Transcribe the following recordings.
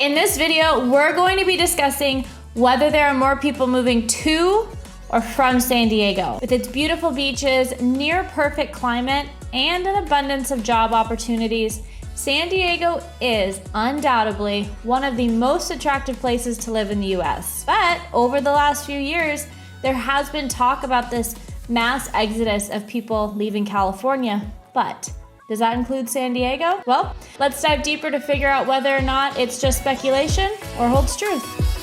In this video, we're going to be discussing whether there are more people moving to or from San Diego. With its beautiful beaches, near perfect climate, and an abundance of job opportunities, San Diego is undoubtedly one of the most attractive places to live in the US. But over the last few years, there has been talk about this mass exodus of people leaving California. But does that include San Diego? Well, let's dive deeper to figure out whether or not it's just speculation or holds truth.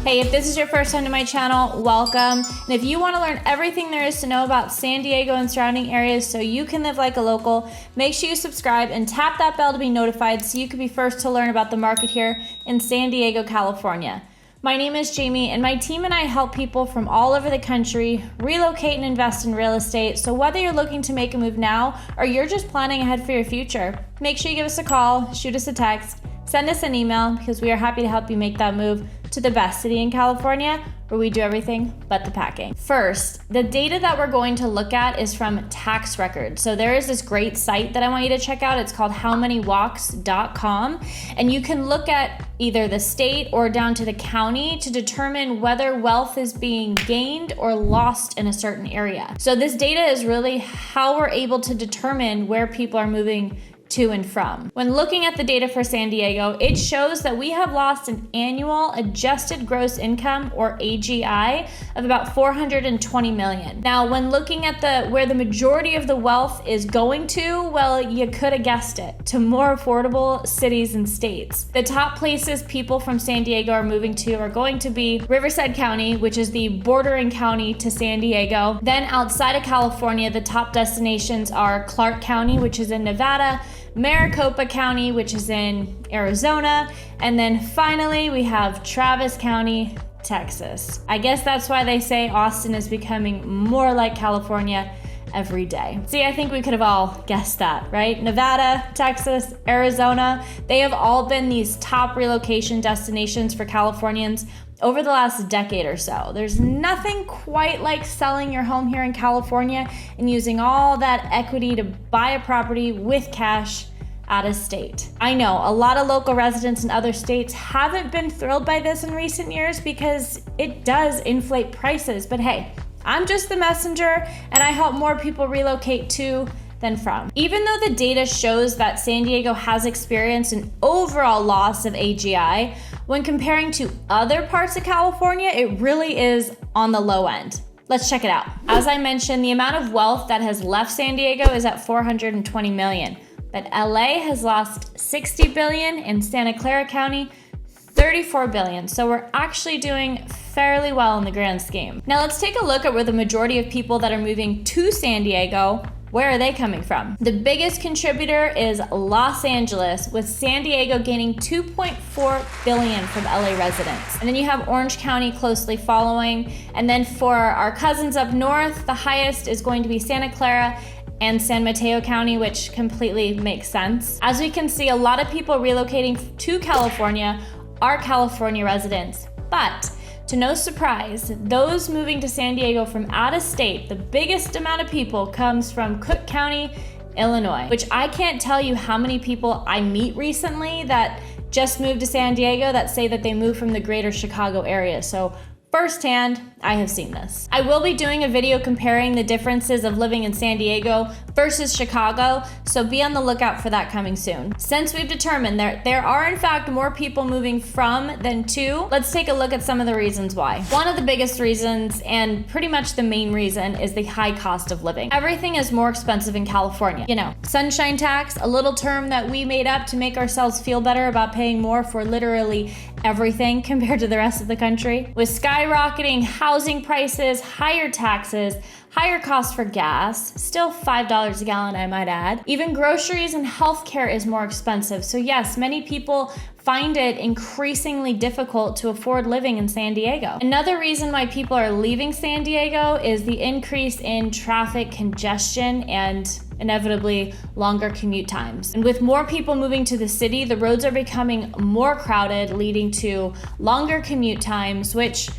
Hey, if this is your first time to my channel, welcome. And if you want to learn everything there is to know about San Diego and surrounding areas so you can live like a local, make sure you subscribe and tap that bell to be notified so you can be first to learn about the market here in San Diego, California. My name is Jamie, and my team and I help people from all over the country relocate and invest in real estate. So whether you're looking to make a move now or you're just planning ahead for your future, make sure you give us a call, shoot us a text, send us an email, because we are happy to help you make that move to the best city in California, where we do everything but the packing. First, the data that we're going to look at is from tax records. So there is this great site that I want you to check out. It's called howmanywalks.com, and you can look at either the state or down to the county to determine whether wealth is being gained or lost in a certain area. So this data is really how we're able to determine where people are moving to and from. When looking at the data for San Diego, it shows that we have lost an annual adjusted gross income, or AGI, of about 420 million. Now, when looking at where the majority of the wealth is going to, well, you could have guessed it, to more affordable cities and states. The top places people from San Diego are moving to are going to be Riverside County, which is the bordering county to San Diego. Then outside of California, the top destinations are Clark County, which is in Nevada, Maricopa County, which is in Arizona, and then finally we have Travis County, Texas. I guess that's why they say Austin is becoming more like California every day. See, I think we could have all guessed that, right? Nevada, Texas, Arizona, they have all been these top relocation destinations for Californians over the last decade or so. There's nothing quite like selling your home here in California and using all that equity to buy a property with cash out of state. I know a lot of local residents in other states haven't been thrilled by this in recent years because it does inflate prices, but hey, I'm just the messenger and I help more people relocate to than from. Even though the data shows that San Diego has experienced an overall loss of AGI, when comparing to other parts of California, it really is on the low end. Let's check it out. As I mentioned, the amount of wealth that has left San Diego is at 420 million, but LA has lost 60 billion and Santa Clara County 34 billion. So we're actually doing fairly well in the grand scheme. Now let's take a look at where the majority of people that are moving to San Diego, where are they coming from? The biggest contributor is Los Angeles, with San Diego gaining 2.4 billion from LA residents. And then you have Orange County closely following. And then for our cousins up north, the highest is going to be Santa Clara and San Mateo County, which completely makes sense. As we can see, a lot of people relocating to California are California residents, but to no surprise, those moving to San Diego from out of state, the biggest amount of people comes from Cook County, Illinois, which I can't tell you how many people I meet recently that just moved to San Diego that say that they moved from the greater Chicago area. So firsthand, I have seen this. I will be doing a video comparing the differences of living in San Diego versus Chicago, so be on the lookout for that coming soon. Since we've determined there are in fact more people moving from than to, let's take a look at some of the reasons why. One of the biggest reasons, and pretty much the main reason, is the high cost of living. Everything is more expensive in California. You know, sunshine tax, a little term that we made up to make ourselves feel better about paying more for literally everything compared to the rest of the country. With skyrocketing housing prices, higher taxes, higher costs for gas, still $5 a gallon, I might add. Even groceries and healthcare is more expensive. So yes, many people find it increasingly difficult to afford living in San Diego. Another reason why people are leaving San Diego is the increase in traffic congestion and inevitably longer commute times. And with more people moving to the city, the roads are becoming more crowded, leading to longer commute times, which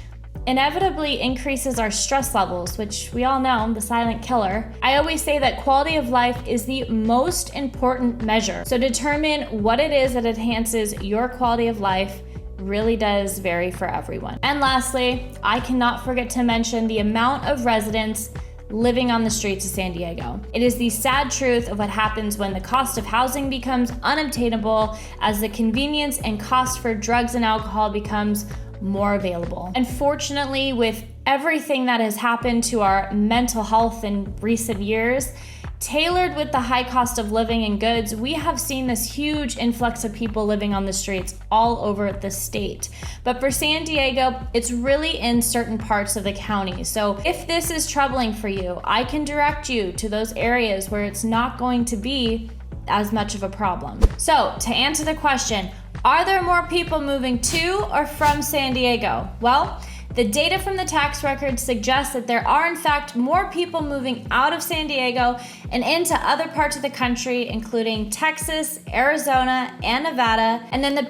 inevitably increases our stress levels, which we all know, the silent killer. I always say that quality of life is the most important measure. So determine what it is that enhances your quality of life really does vary for everyone. And lastly, I cannot forget to mention the amount of residents living on the streets of San Diego. It is the sad truth of what happens when the cost of housing becomes unobtainable as the convenience and cost for drugs and alcohol becomes more available. Unfortunately, with everything that has happened to our mental health in recent years, tailored with the high cost of living and goods, we have seen this huge influx of people living on the streets all over the state. But for San Diego, it's really in certain parts of the county. So if this is troubling for you, I can direct you to those areas where it's not going to be as much of a problem. So to answer the question, are there more people moving to or from San Diego? Well, the data from the tax records suggests that there are in fact more people moving out of San Diego and into other parts of the country, including Texas, Arizona, and Nevada. And then the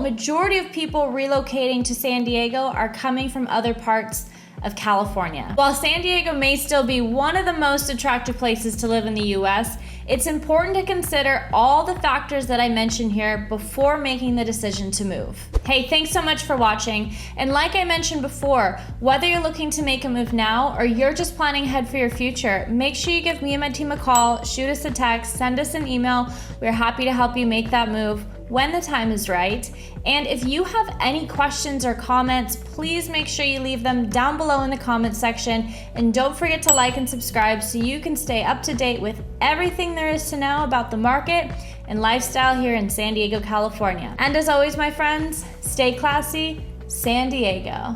majority of people relocating to San Diego are coming from other parts of California. While San Diego may still be one of the most attractive places to live in the US, it's important to consider all the factors that I mentioned here before making the decision to move. Hey, thanks so much for watching. And like I mentioned before, whether you're looking to make a move now or you're just planning ahead for your future, make sure you give me and my team a call, shoot us a text, send us an email. We're happy to help you make that move when the time is right. And if you have any questions or comments, please make sure you leave them down below in the comment section. And don't forget to like and subscribe so you can stay up to date with everything there is to know about the market and lifestyle here in San Diego, California. And as always, my friends, stay classy, San Diego.